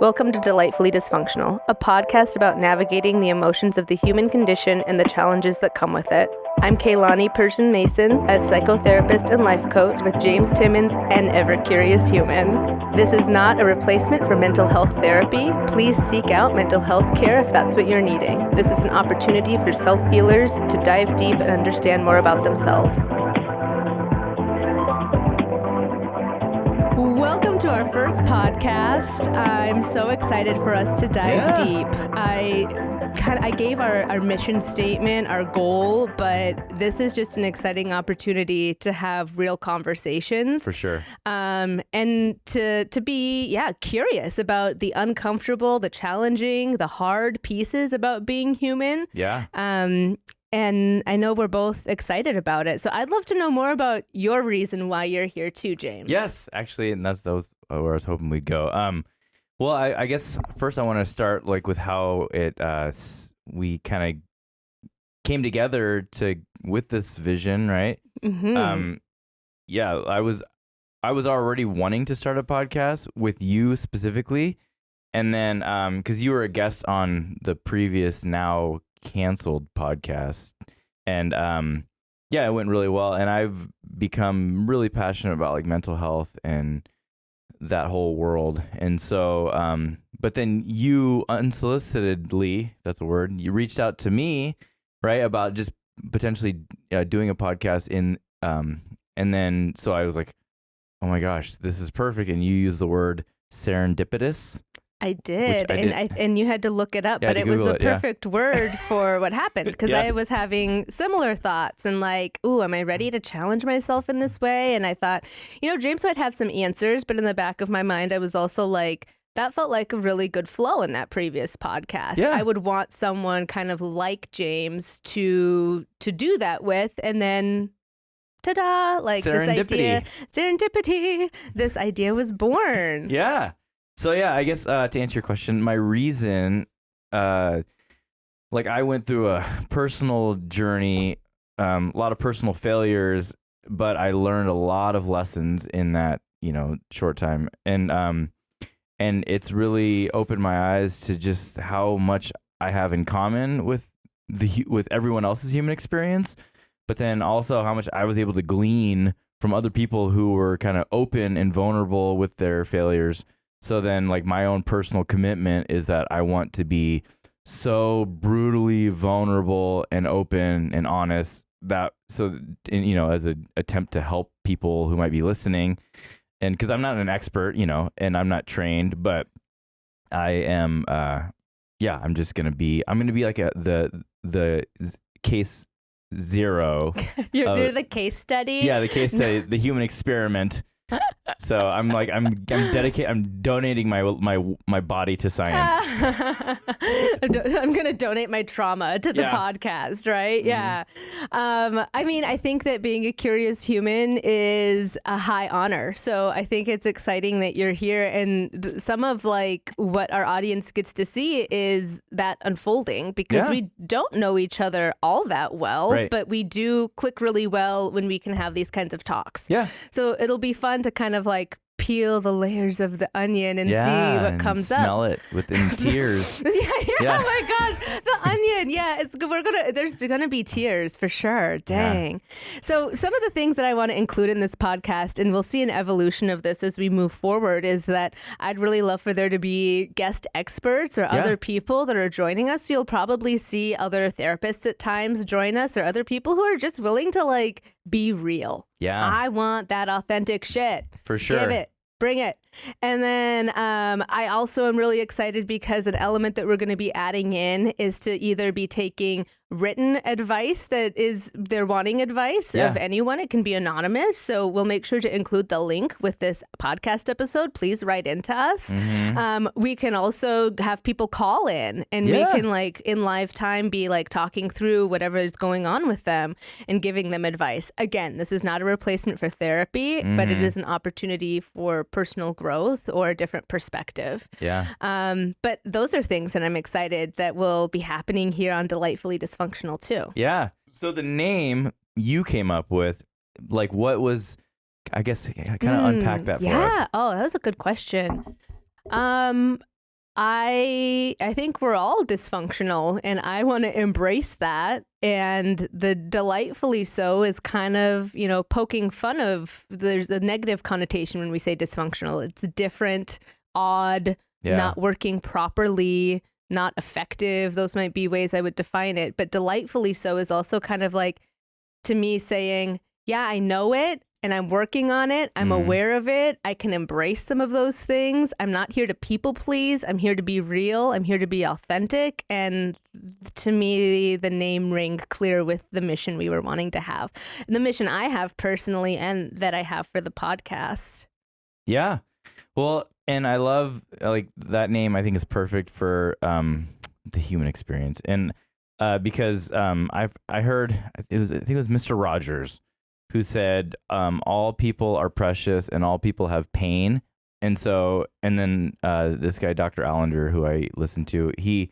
Welcome to Delightfully Dysfunctional, a podcast about navigating the emotions of the human condition and the challenges that come with it. I'm Keilani Persian Mason, a psychotherapist and life coach with James Timmons, an ever-curious human. This is not a replacement for mental health therapy. Please seek out mental health care if that's what you're needing. This is an opportunity for self-healers to dive deep and understand more about themselves. Welcome to our first podcast. I'm so excited for us to dive deep. I gave our mission statement, our goal, but this is just an exciting opportunity to have real conversations. For sure. And to be curious about the uncomfortable, the challenging, the hard pieces about being human. Yeah. And I know we're both excited about it. So I'd love to know more about your reason why you're here too, James. Yes, actually, and that was where I was hoping we'd go. Well, I guess first I want to start with how it we kind of came together with this vision, right? Mm-hmm. I was already wanting to start a podcast with you specifically, and then because you were a guest on the previous now canceled podcast, and it went really well, and I've become really passionate about mental health and that whole world. And so but then you unsolicitedly, that's a word, you reached out to me, right, about just potentially doing a podcast and then so I was like, oh my gosh, this is perfect. And you used the word serendipitous. I did, and you had to look it up, but it was the perfect word for what happened, because I was having similar thoughts and am I ready to challenge myself in this way? And I thought, James might have some answers, but in the back of my mind, I was also like, that felt like a really good flow in that previous podcast. Yeah. I would want someone kind of like James to do that with, and then ta-da, serendipity, this idea was born. Yeah. So I guess to answer your question, my reason, I went through a personal journey, a lot of personal failures, but I learned a lot of lessons in that, short time, and it's really opened my eyes to just how much I have in common with everyone else's human experience, but then also how much I was able to glean from other people who were kind of open and vulnerable with their failures. So then, my own personal commitment is that I want to be so brutally vulnerable and open and honest as an attempt to help people who might be listening. And because I'm not an expert, and I'm not trained, but I am, I'm going to be like the case zero. You're the case study? Yeah, the case study, the human experiment. So I'm dedicated. I'm donating my body to science. I'm gonna donate my trauma to the podcast, right? Mm-hmm. Yeah. I think that being a curious human is a high honor. So I think it's exciting that you're here, and some of what our audience gets to see is that unfolding, because we don't know each other all that well, right, but we do click really well when we can have these kinds of talks. Yeah. So it'll be fun to kind of peel the layers of the onion and see what comes up. Smell it within tears. Yeah. Oh my gosh, the onion. Yeah, there's gonna be tears for sure. Dang. Yeah. So some of the things that I want to include in this podcast, and we'll see an evolution of this as we move forward, is that I'd really love for there to be guest experts or other people that are joining us. So you'll probably see other therapists at times join us, or other people who are just willing to be real. Yeah. I want that authentic shit. For sure. Give it. Bring it. And then I also am really excited because an element that we're going to be adding in is to either be taking written advice that is they're wanting advice of anyone. It can be anonymous. So we'll make sure to include the link with this podcast episode. Please write into us. Mm-hmm. We can also have people call in, and we can in live time be talking through whatever is going on with them and giving them advice. Again, this is not a replacement for therapy, but it is an opportunity for personal growth or a different perspective. Yeah. But those are things that I'm excited that will be happening here on Delightfully Dysfunctional too. Yeah. So the name you came up with, what was, I guess, kind of unpack that for us. Yeah. Oh, that was a good question. I think we're all dysfunctional, and I want to embrace that. And the delightfully so is kind of, poking fun of, there's a negative connotation when we say dysfunctional. It's different, odd, not working properly, not effective. Those might be ways I would define it. But delightfully so is also kind of like, to me, saying, yeah, I know it and I'm working on it. I'm aware of it. I can embrace some of those things. I'm not here to people please. I'm here to be real. I'm here to be authentic. And to me, the name rang clear with the mission we were wanting to have. And the mission I have personally and that I have for the podcast. Yeah. Well, and I love like that name. I think is perfect for the human experience, and because I heard I think it was Mr. Rogers who said all people are precious and all people have pain, and then this guy Dr. Allender, who I listened to, he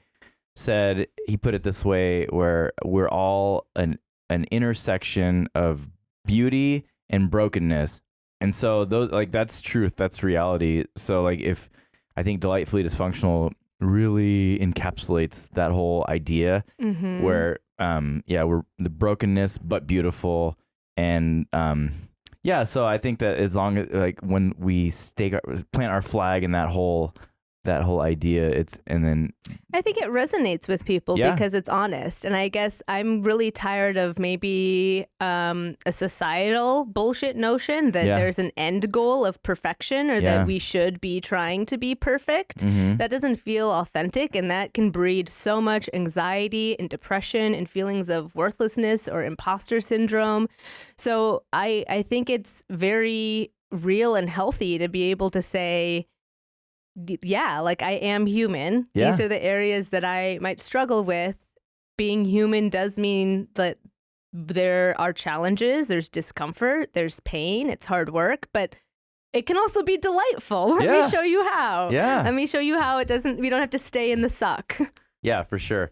put it this way, where we're all an intersection of beauty and brokenness. And so those, like, that's truth, that's reality. So like, if I think Delightfully Dysfunctional really encapsulates that whole idea, where we're the brokenness but beautiful, and so I think that as long as, like, when we plant our flag in that whole idea, I think it resonates with people because it's honest. And I guess I'm really tired of maybe a societal bullshit notion that there's an end goal of perfection, or that we should be trying to be perfect. That doesn't feel authentic, and that can breed so much anxiety and depression and feelings of worthlessness or imposter syndrome. So I think it's very real and healthy to be able to say, yeah, like, I am human. Yeah. These are the areas that I might struggle with. Being human does mean that there are challenges, there's discomfort, there's pain, it's hard work, but it can also be delightful. Let me show you how. Yeah. Let me show you how we don't have to stay in the suck. Yeah, for sure.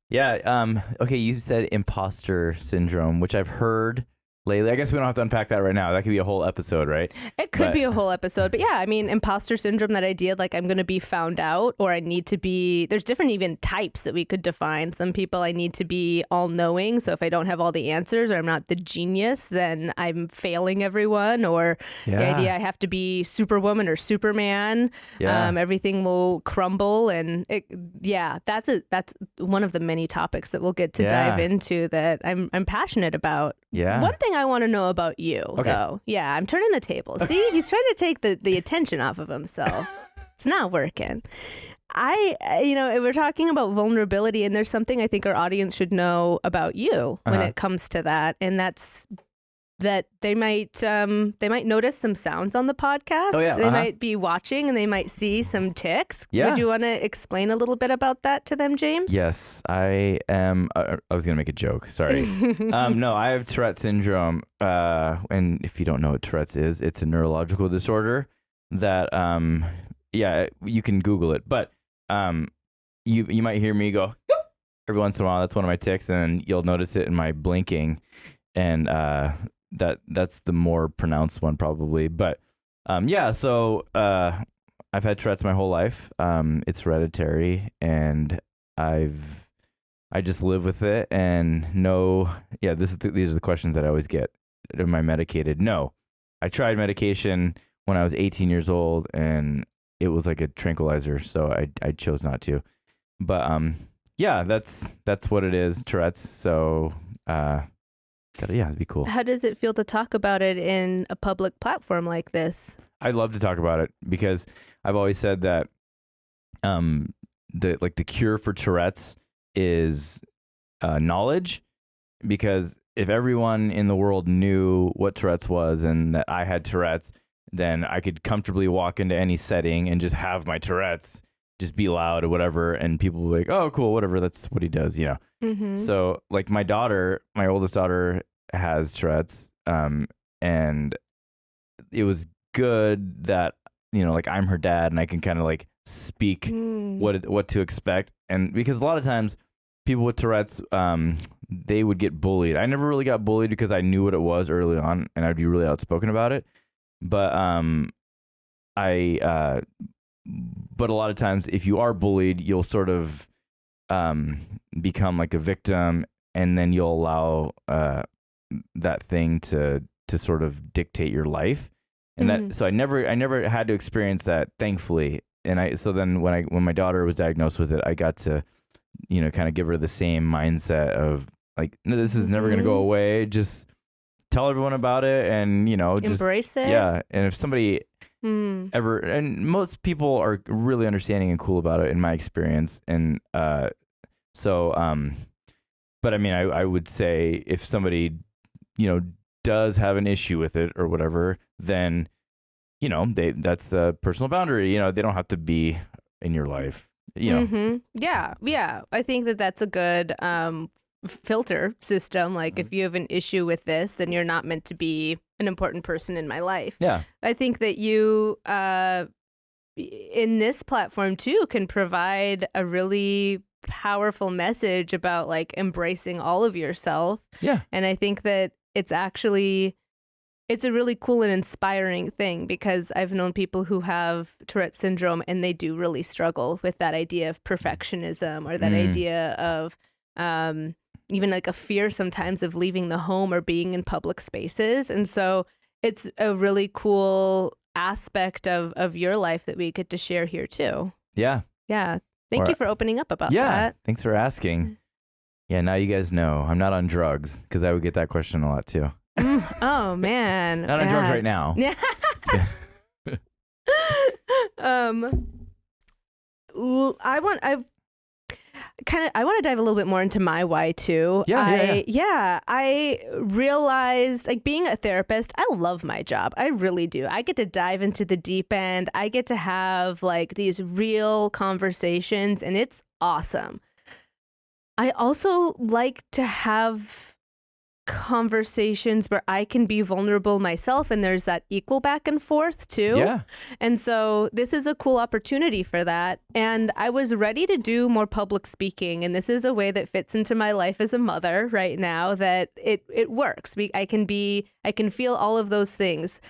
Yeah. Okay, you said imposter syndrome, which I've heard lately. I guess we don't have to unpack that right now. That could be a whole episode, right? It could be a whole episode. But yeah, I mean, imposter syndrome, that idea, like, I'm going to be found out, or I need to be, there's different even types that we could define. Some people, I need to be all knowing. So if I don't have all the answers, or I'm not the genius, then I'm failing everyone. Or the idea I have to be Superwoman or Superman. Everything will crumble. And that's one of the many topics that we'll get to dive into that I'm passionate about. Yeah. One thing I want to know about you, though. Yeah, I'm turning the table. See, he's trying to take the attention off of himself. It's not working. We're talking about vulnerability, and there's something I think our audience should know about you when it comes to that, and that's that they might notice some sounds on the podcast. They might be watching and they might see some tics. Would you want to explain a little bit about that to them, James? Yes, I am. I was gonna make a joke. Sorry. No, I have Tourette's syndrome. And if you don't know what Tourette's is, it's a neurological disorder that you can Google it. But you might hear me go every once in a while. That's one of my tics, and you'll notice it in my blinking, and that's the more pronounced one probably. But so I've had Tourette's my whole life. It's hereditary, and I just live with it and know. These are the questions that I always get. Am I medicated? No. I tried medication when I was 18 years old, and it was like a tranquilizer, so I chose not to. But that's what it is, Tourette's. So it'd be cool. How does it feel to talk about it in a public platform like this? I'd love to talk about it, because I've always said that the cure for Tourette's is knowledge. Because if everyone in the world knew what Tourette's was and that I had Tourette's, then I could comfortably walk into any setting and just have my Tourette's, just be loud or whatever, and people will be like, oh, cool, whatever, that's what he does, So, like, my oldest daughter has Tourette's, and it was good that, like, I'm her dad and I can kind of, like, speak what to expect. And because a lot of times people with Tourette's, they would get bullied. I never really got bullied because I knew what it was early on, and I'd be really outspoken about it. But but a lot of times if you are bullied, you'll sort of become like a victim, and then you'll allow that thing to sort of dictate your life. And that, so I never had to experience that, thankfully. And so then when my daughter was diagnosed with it, I got to, kind of give her the same mindset of like, no, this is never going to go away. Just tell everyone about it, and, just embrace it. Yeah. And if somebody ever, and most people are really understanding and cool about it in my experience. And, so, but I mean, I would say if somebody, does have an issue with it or whatever, then, that's a personal boundary. They don't have to be in your life. Yeah. I think that's a good filter system. Like, if you have an issue with this, then you're not meant to be an important person in my life. Yeah. I think that you, in this platform too, can provide a really powerful message about like embracing all of yourself. Yeah. And I think that it's a really cool and inspiring thing, because I've known people who have Tourette syndrome and they do really struggle with that idea of perfectionism, or that idea of even like a fear sometimes of leaving the home or being in public spaces. And so it's a really cool aspect of your life that we get to share here too. Yeah. Yeah. Thank you for opening up about that. Yeah. Thanks for asking. Yeah. Now you guys know I'm not on drugs, because I would get that question a lot too. Oh man. Not on drugs right now. Yeah. I want to dive a little bit more into my why too. I realized, like, being a therapist, I love my job. I really do. I get to dive into the deep end. I get to have like these real conversations, and it's awesome. I also like to have conversations where I can be vulnerable myself, and there's that equal back and forth too. Yeah. And so this is a cool opportunity for that. And I was ready to do more public speaking, and this is a way that fits into my life as a mother right now, that it works. I can feel all of those things.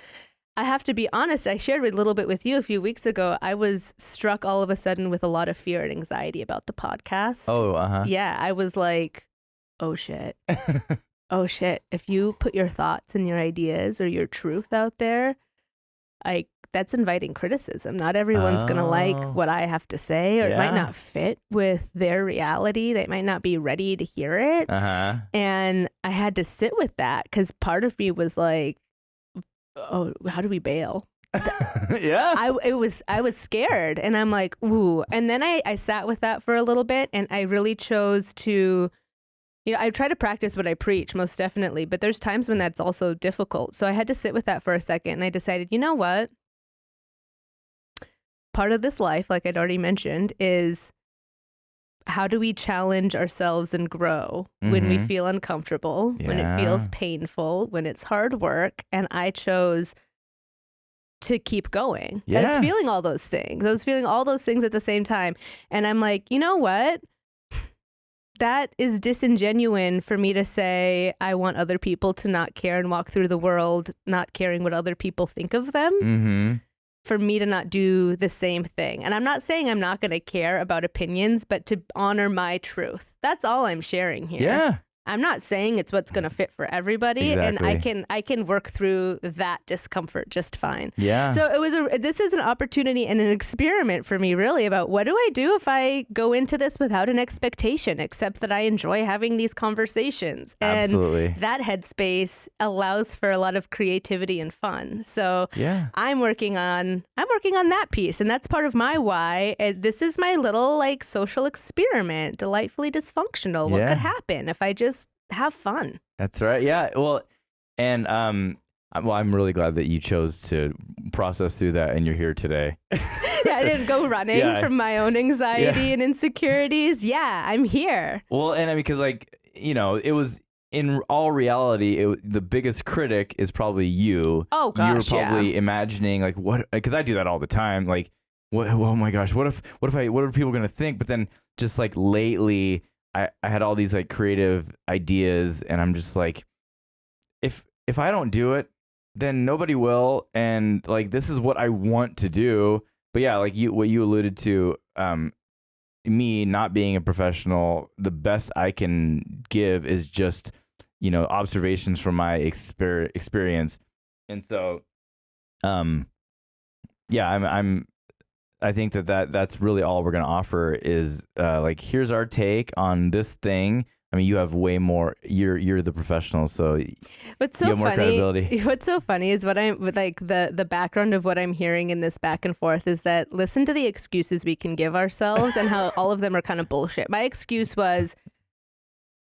I have to be honest, I shared a little bit with you a few weeks ago. I was struck all of a sudden with a lot of fear and anxiety about the podcast. Oh, uh-huh. Yeah, I was like, oh shit. Oh shit, if you put your thoughts and your ideas or your truth out there, like, that's inviting criticism. Not everyone's going to like what I have to say, or it might not fit with their reality. They might not be ready to hear it. Uh-huh. And I had to sit with that, because part of me was like, oh, how do we bail? Yeah. I was scared, and I'm like, ooh. And then I sat with that for a little bit, and I really chose to, I try to practice what I preach, most definitely, but there's times when that's also difficult. So I had to sit with that for a second, and I decided, you know what? Part of this life, like I'd already mentioned, is how do we challenge ourselves and grow when we feel uncomfortable, when it feels painful, when it's hard work. And I chose to keep going. I was feeling all those things. I was feeling all those things at the same time. And I'm like, you know what? That is disingenuous for me to say I want other people to not care and walk through the world not caring what other people think of them. For me to not do the same thing. And I'm not saying I'm not going to care about opinions, but to honor my truth. That's all I'm sharing here. Yeah. I'm not saying it's what's going to fit for everybody. Exactly. And I can work through that discomfort just fine. Yeah. So this is an opportunity and an experiment for me, really, about what do I do if I go into this without an expectation, except that I enjoy having these conversations. And Absolutely. that headspace allows for a lot of creativity and fun. So I'm working on that piece, and that's part of my why. This is my little like social experiment, delightfully dysfunctional. What could happen if I just have fun? That's right. Yeah. Well, and I'm really glad that you chose to process through that, and you're here today. Yeah, I didn't go running from my own anxiety and insecurities. Yeah, I'm here. Well, and I mean, because it was, in all reality, the biggest critic is probably you. Oh gosh, you were probably imagining like what? Because I do that all the time. Like, what? Oh my gosh, what are people gonna think? But then just like lately, I had all these like creative ideas, and I'm just like, if I don't do it, then nobody will. And like, this is what I want to do. But yeah, like what you alluded to, me not being a professional, the best I can give is just, observations from my experience. And so, yeah, I think that's really all we're going to offer is, like, here's our take on this thing. I mean, you have way more. You're the professional, so What's you so have more funny? credibility. What's so funny is what I'm with, like the background of what I'm hearing in this back and forth is that listen to the excuses we can give ourselves and how all of them are kind of bullshit. My excuse was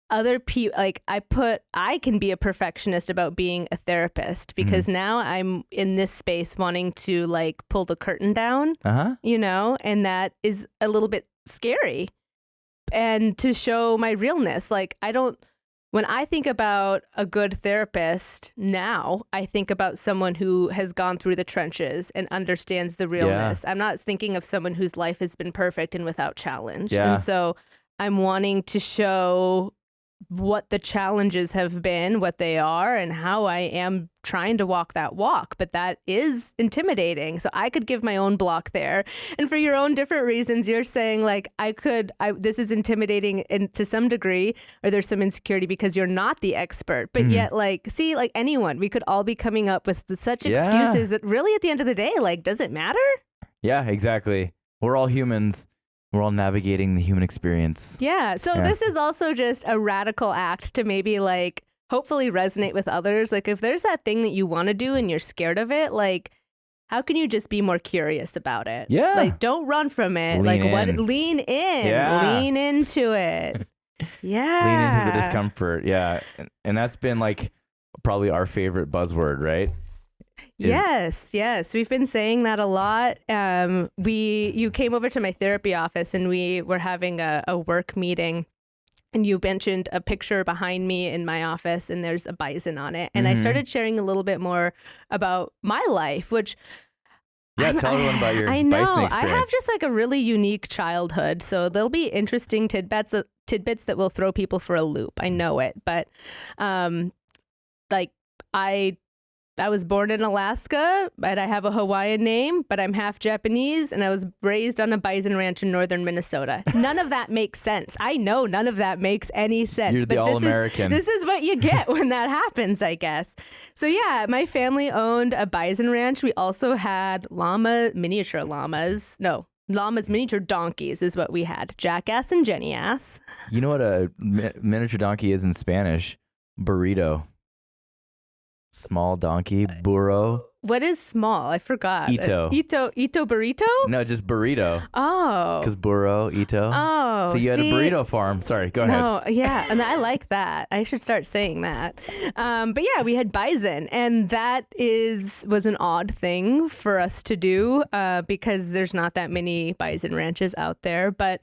other people, like I can be a perfectionist about being a therapist because now I'm in this space wanting to like pull the curtain down, and that is a little bit scary. And to show my realness, like when I think about a good therapist now, I think about someone who has gone through the trenches and understands the realness. I'm not thinking of someone whose life has been perfect and without challenge. And so I'm wanting to show what the challenges have been, what they are, and how I am trying to walk that walk. But that is intimidating. So I could give my own block there. And for your own different reasons, you're saying like, this is intimidating to some degree, or there's some insecurity because you're not the expert. But yet like, see, like anyone, we could all be coming up with such excuses that really at the end of the day, like, does it matter? Yeah, exactly. We're all humans. We're all navigating the human experience. Yeah. So this is also just a radical act to maybe like hopefully resonate with others. Like if there's that thing that you want to do and you're scared of it, like how can you just be more curious about it? Yeah. Like don't run from it. Lean in. Yeah. Lean into it. Yeah. Lean into the discomfort. Yeah. And that's been like probably our favorite buzzword, right? Yes. We've been saying that a lot. You came over to my therapy office and we were having a work meeting and you mentioned a picture behind me in my office and there's a bison on it. And I started sharing a little bit more about my life, which tell everyone about your I know. bison experience. I have just like a really unique childhood. So there'll be interesting tidbits that will throw people for a loop. I know it. But I was born in Alaska, but I have a Hawaiian name, but I'm half Japanese, and I was raised on a bison ranch in northern Minnesota. None of that makes sense. I know none of that makes any sense. You're the All-American. This is what you get when that happens, I guess. So yeah, my family owned a bison ranch. We also had miniature donkeys is what we had. Jackass and Jenny Ass. You know what a miniature donkey is in Spanish? Burrito. Small donkey, burro. What is small? I forgot. Ito. Ito burrito? No, just burrito. Oh. Because burro, ito. Oh. So you had a burrito farm. Sorry, go ahead. No, yeah. And I like that. I should start saying that. But yeah, we had bison. And that was an odd thing for us to do because there's not that many bison ranches out there. But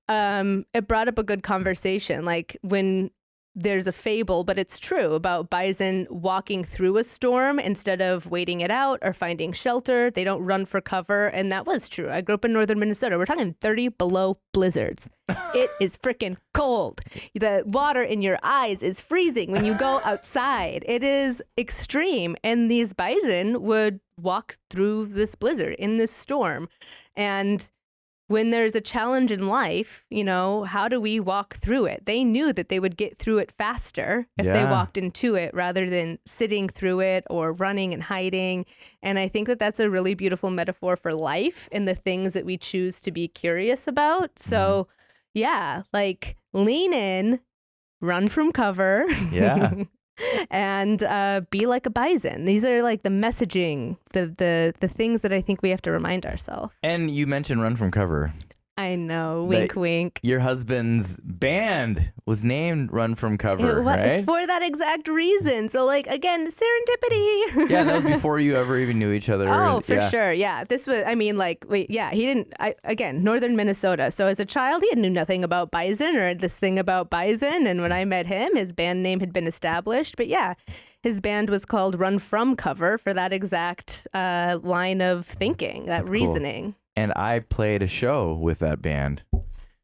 it brought up a good conversation. Like when there's a fable, but it's true, about bison walking through a storm instead of waiting it out or finding shelter. They don't run for cover. And that was true. I grew up in northern Minnesota. We're talking 30 below blizzards. It is freaking cold. The water in your eyes is freezing when you go outside. It is extreme. And these bison would walk through this blizzard in this storm. And when there's a challenge in life, how do we walk through it? They knew that they would get through it faster if they walked into it rather than sitting through it or running and hiding. And I think that that's a really beautiful metaphor for life and the things that we choose to be curious about. So yeah, like lean in, run from cover. Yeah. And be like a bison. These are like the messaging, the things that I think we have to remind ourselves. And you mentioned Run From Cover. I know, wink, wink. Your husband's band was named Run From Cover, right? For that exact reason. So, like, again, serendipity. Yeah, that was before you ever even knew each other. Oh, for sure. Yeah. This was, he didn't, again, northern Minnesota. So as a child, he knew nothing about bison or this thing about bison. And when I met him, his band name had been established. But yeah, his band was called Run From Cover for that exact line of thinking, that reasoning. Cool. And I played a show with that band.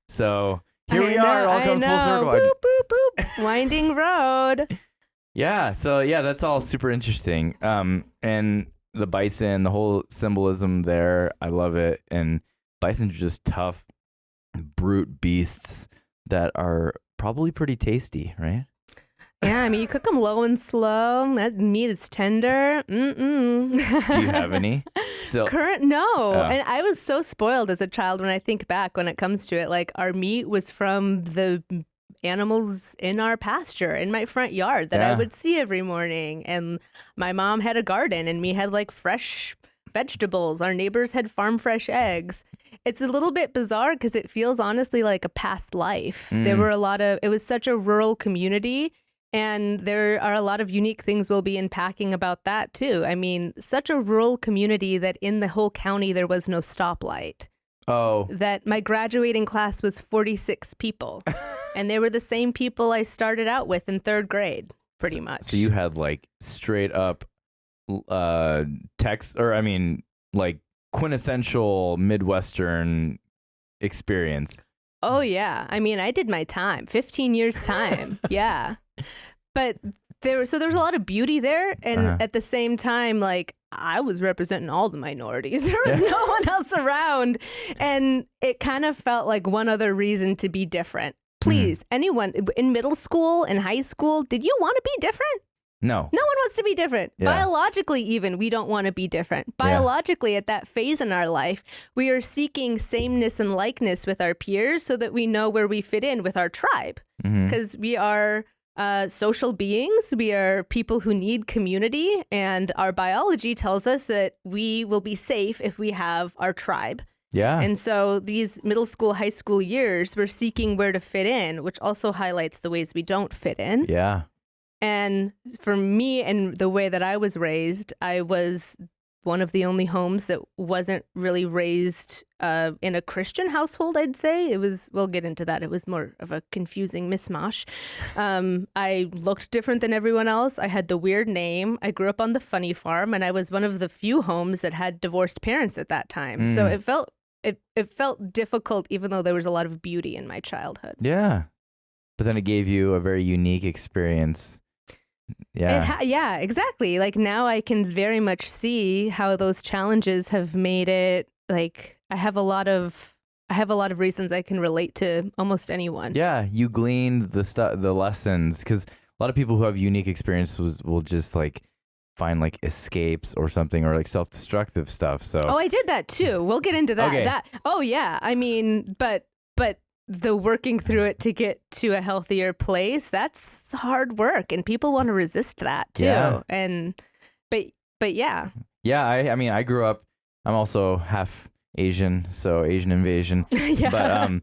So here we are, it all comes full circle. Boop, boop, boop. Winding road. Yeah, so yeah, that's all super interesting. And the bison, the whole symbolism there. I love it. And bisons are just tough, brute beasts that are probably pretty tasty, right? Yeah, I mean, you cook them low and slow. That meat is tender. Mm-mm. Do you have any? Still, No. And I was so spoiled as a child when I think back when it comes to it. Like, our meat was from the animals in our pasture in my front yard that I would see every morning. And my mom had a garden and we had like fresh vegetables. Our neighbors had farm fresh eggs. It's a little bit bizarre because it feels honestly like a past life. There were it was such a rural community. And there are a lot of unique things we'll be unpacking about that, too. I mean, such a rural community that in the whole county, there was no stoplight. Oh. That my graduating class was 46 people. And they were the same people I started out with in third grade, pretty much. So you had like straight up like quintessential Midwestern experience. Oh, yeah. I mean, I did my time, 15 years time. Yeah. But there was a lot of beauty there. And at the same time, like, I was representing all the minorities. There was no one else around. And it kind of felt like one other reason to be different. Please, anyone in middle school and high school, did you want to be different? No. No one wants to be different. Yeah. Biologically, even, we don't want to be different. Biologically, at that phase in our life, we are seeking sameness and likeness with our peers so that we know where we fit in with our tribe. Because we are social beings. We are people who need community. And our biology tells us that we will be safe if we have our tribe. Yeah. And so these middle school, high school years, we're seeking where to fit in, which also highlights the ways we don't fit in. Yeah. And for me and the way that I was raised, I was one of the only homes that wasn't really raised in a Christian household, I'd say. We'll get into that. It was more of a confusing mishmash. I looked different than everyone else. I had the weird name. I grew up on the funny farm, and I was one of the few homes that had divorced parents at that time. So it felt difficult, even though there was a lot of beauty in my childhood. Yeah. But then it gave you a very unique experience. Yeah. Yeah, exactly. Like, now I can very much see how those challenges have made it like I have a lot of reasons I can relate to almost anyone. Yeah, you gleaned the lessons, because a lot of people who have unique experiences will just like find like escapes or something, or like self-destructive stuff. So I did that too. We'll get into that. Okay. Oh yeah. I mean, but the working through it to get to a healthier place, that's hard work, and people want to resist that too. Yeah. But yeah. Yeah, I mean, I grew up, I'm also half Asian, so Asian invasion. Yeah. But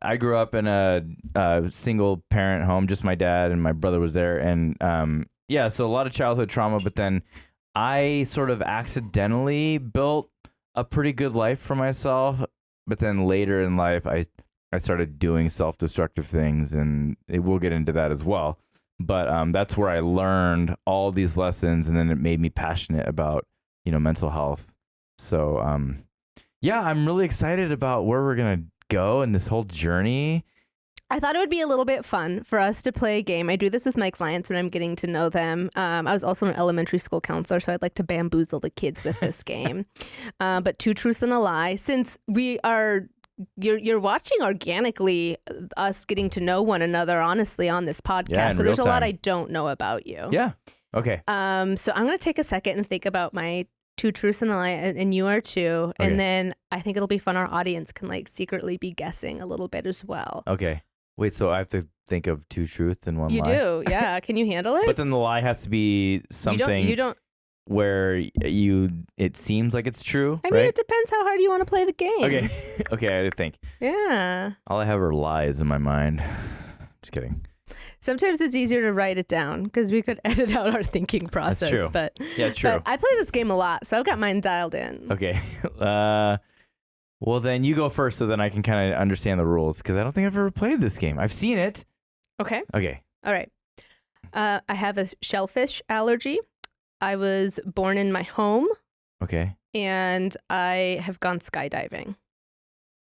I grew up in a single parent home, just my dad and my brother was there, and so a lot of childhood trauma, but then I sort of accidentally built a pretty good life for myself. But then later in life, I started doing self-destructive things, and we'll get into that as well. But that's where I learned all these lessons, and then it made me passionate about, mental health. So, I'm really excited about where we're going to go in this whole journey. I thought it would be a little bit fun for us to play a game. I do this with my clients when I'm getting to know them. I was also an elementary school counselor, so I'd like to bamboozle the kids with this game. But 2 truths and a lie. Since you're watching organically us getting to know one another, honestly, on this podcast. So there's a lot I don't know about you. Yeah. Okay. So I'm going to take a second and think about my 2 truths and a lie, and you are too. Okay. And then I think it'll be fun. Our audience can like secretly be guessing a little bit as well. Okay. Wait, so I have to think of 2 truths and 1 lie? You do, yeah. Can you handle it? But then the lie has to be something you don't where it seems like it's true, I right? mean, it depends how hard you want to play the game. Okay. Okay, I had to think. Yeah. All I have are lies in my mind. Just kidding. Sometimes it's easier to write it down because we could edit out our thinking process. That's true. But yeah, true. But I play this game a lot, so I've got mine dialed in. Okay. Well, then you go first, so then I can kind of understand the rules, because I don't think I've ever played this game. I've seen it. Okay. Okay. All right. I have a shellfish allergy. I was born in my home. Okay. And I have gone skydiving.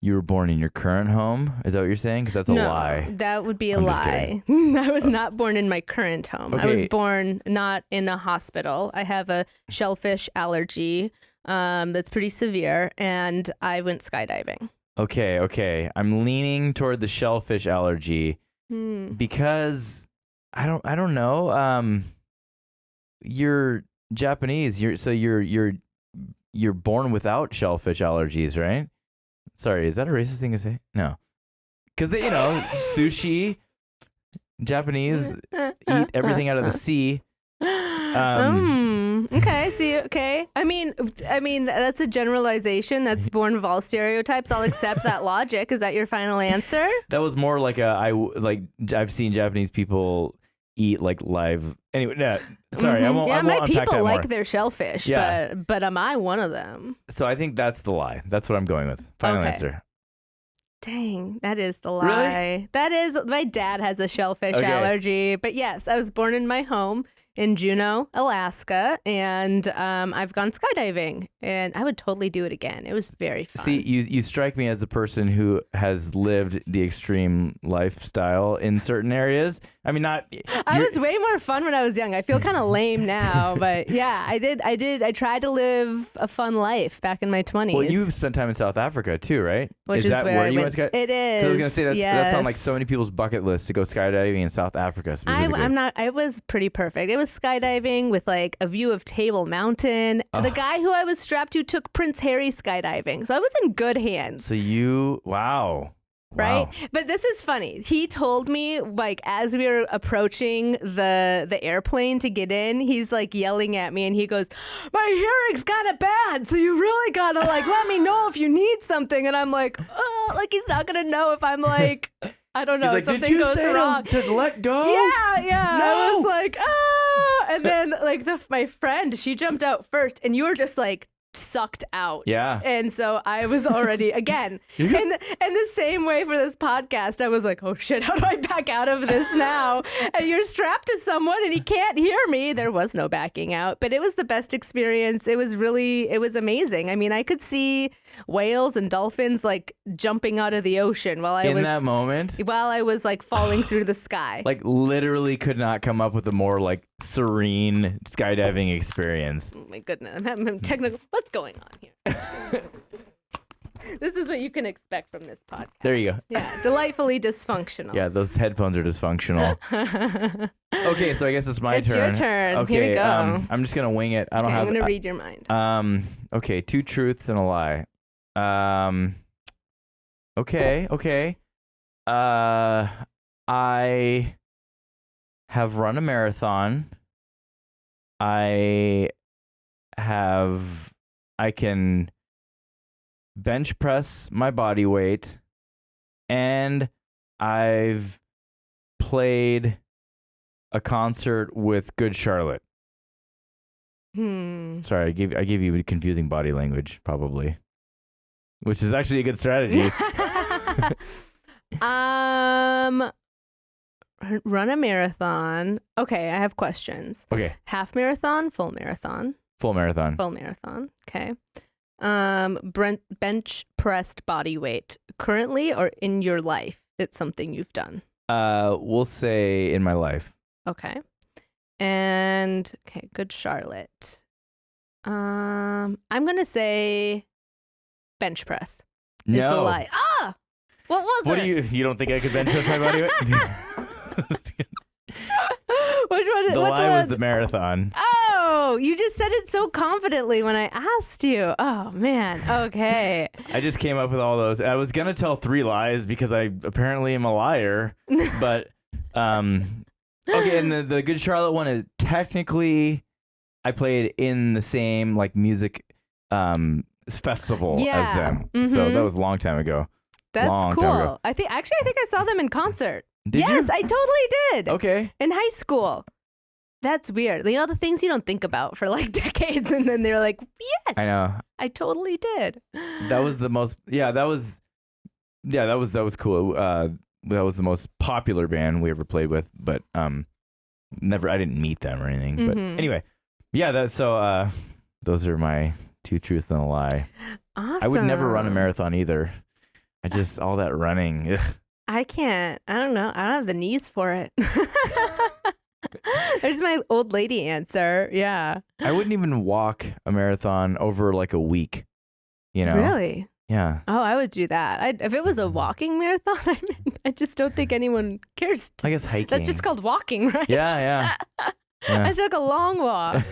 you were born in your current home. Is that what you're saying? Because that's a lie. That would be a I'm just lie. I was not born in my current home. I was Okay. born not in a hospital. I have a shellfish allergy that's pretty severe, and I went skydiving. Okay. I'm leaning toward the shellfish allergy because I don't know. You're Japanese. You're born without shellfish allergies, right? Sorry, is that a racist thing to say? No. Because sushi, Japanese eat everything out of the sea. Okay. See. Okay. I mean, that's a generalization. That's born of all stereotypes. I'll accept that logic. Is that your final answer? That was more like I've seen Japanese people eat like live. Anyway, no, sorry, I won't. Yeah, I won't my unpack people that like more. their shellfish. Yeah. But am I one of them? So I think that's the lie. That's what I'm going with. Final Okay. answer. Dang, that is the lie. Really? That is, my dad has a shellfish Okay. allergy. But yes, I was born in my home in Juneau, Alaska, and I've gone skydiving, and I would totally do it again. It was very fun. See, you strike me as a person who has lived the extreme lifestyle in certain areas. I mean, not. I was way more fun when I was young. I feel kind of lame now, but yeah, I did. I tried to live a fun life back in my 20s. Well, you've spent time in South Africa too, right? Which is that where I you went. went It is. 'Cause I was gonna say that's yes. on like so many people's bucket list to go skydiving in South Africa specifically. I'm not. I was pretty perfect. It was skydiving with like a view of Table Mountain. The guy who I was strapped to took Prince Harry skydiving, so I was in good hands. So wow. Right? Wow. But this is funny. He told me, like, as we were approaching the airplane to get in, he's like yelling at me and he goes, "My hearing's kind of bad, so you really gotta like let me know if you need something." And I'm like, oh, like he's not gonna know if I'm like, I don't know, He's like, something did you goes say wrong. to let go? Yeah. No. I was like, ah. And then like my friend, she jumped out first, and you were just like sucked out. Yeah. And so I was already again in the same way for this podcast. I was like, oh shit, how do I back out of this now? And you're strapped to someone and he can't hear me. There was no backing out, but it was the best experience. It was amazing. I mean, I could see whales and dolphins like jumping out of the ocean while I was like falling through the sky. Like literally could not come up with a more like serene skydiving experience. Oh my goodness, I'm technical. What's going on here? This is what you can expect from this podcast. There you go. Yeah, delightfully dysfunctional. Yeah, those headphones are dysfunctional. Okay, so I guess it's my turn. It's your turn. Okay, Here we go. I'm just gonna wing it. I don't Okay, have. I'm gonna read your mind. Okay, 2 truths and a lie. Okay. I have run a marathon. I can bench press my body weight, and I've played a concert with Good Charlotte. Sorry, I gave you confusing body language, probably, which is actually a good strategy. Run a marathon. Okay, I have questions. Okay, Half marathon, full marathon. full marathon. Full marathon. Okay. Bench pressed body weight. Currently or in your life, it's something you've done. We'll say in my life. Okay. And okay, Good Charlotte. I'm gonna say bench press. Is the No. lie. Ah! What was What it? do you don't think I could bench press my body weight? Which one? The which lie one? was the marathon. Oh, you just said it so confidently when I asked you. Oh man. Okay. I just came up with all those. I was gonna tell 3 lies because I apparently am a liar, but okay. And the Good Charlotte one is technically I played in the same like music festival as them, so that was a long time ago. That's long cool. time ago. I think I saw them in concert. Did yes, you? I totally did. Okay. In high school. That's weird. You know, the things you don't think about for like decades, and then they're like, yes, I know. I totally did. That was the most. Yeah, that was cool. That was the most popular band we ever played with, but never. I didn't meet them or anything. But anyway, yeah. That's so. Those are my 2 truths and a lie. Awesome. I would never run a marathon either. I just, all that running. Ugh. I can't. I don't know. I don't have the knees for it. There's my old lady answer. Yeah. I wouldn't even walk a marathon over like a week, you know? Really? Yeah. Oh, I would do that. If it was a walking marathon, I just don't think anyone cares. I guess hiking. That's just called walking, right? Yeah. I took a long walk.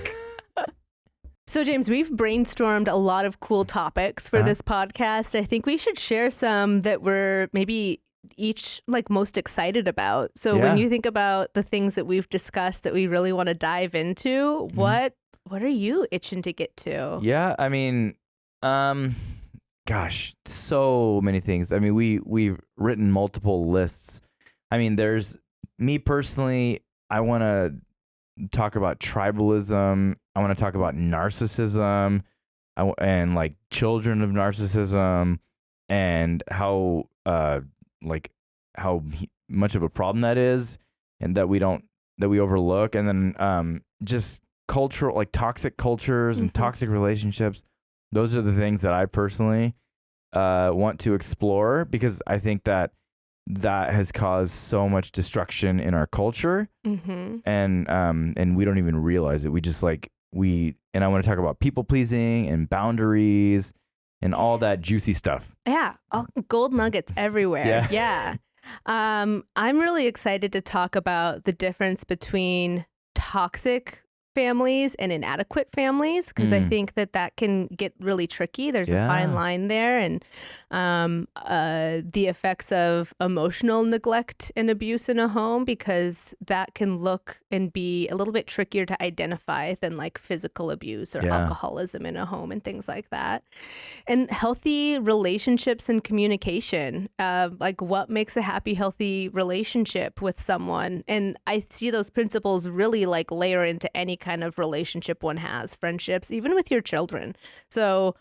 So, James, we've brainstormed a lot of cool topics for this podcast. I think we should share some that we're maybe each like most excited about. So when you think about the things that we've discussed that we really want to dive into, what are you itching to get to? Yeah, I mean, gosh, so many things. I mean, we've written multiple lists. I mean, there's me personally, I want to talk about tribalism. I want to talk about narcissism and like children of narcissism and how much of a problem that is and that we overlook. And then just cultural, like toxic cultures and toxic relationships. Those are the things that I personally want to explore because I think that has caused so much destruction in our culture, and we don't even realize it. We just and I want to talk about people pleasing and boundaries and all that juicy stuff. Yeah, all gold nuggets everywhere. Yeah. I'm really excited to talk about the difference between toxic families and inadequate families because I think that can get really tricky. There's a fine line there, and the effects of emotional neglect and abuse in a home, because that can look and be a little bit trickier to identify than like physical abuse or alcoholism in a home and things like that. And healthy relationships and communication, like what makes a happy, healthy relationship with someone. And I see those principles really like layer into any kind of relationship one has, friendships, even with your children. So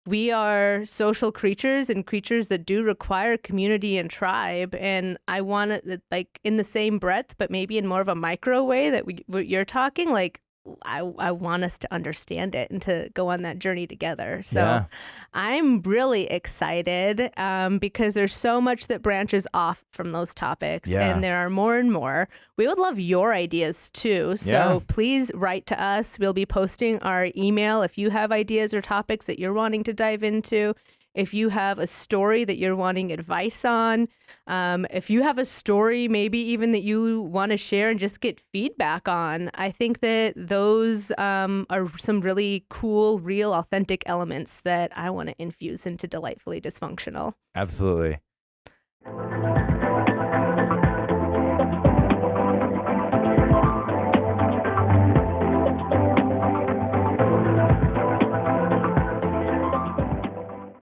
we are social creatures and creatures that do require community and tribe. And I want it like in the same breath, but maybe in more of a micro way that what you're talking, like I want us to understand it and to go on that journey together. So I'm really excited because there's so much that branches off from those topics, and there are more and more. We would love your ideas too. So please write to us. We'll be posting our email if you have ideas or topics that you're wanting to dive into. If you have a story that you're wanting advice on, if you have a story maybe even that you want to share and just get feedback on, I think that those are some really cool, real, authentic elements that I want to infuse into Delightfully Dysfunctional. Absolutely.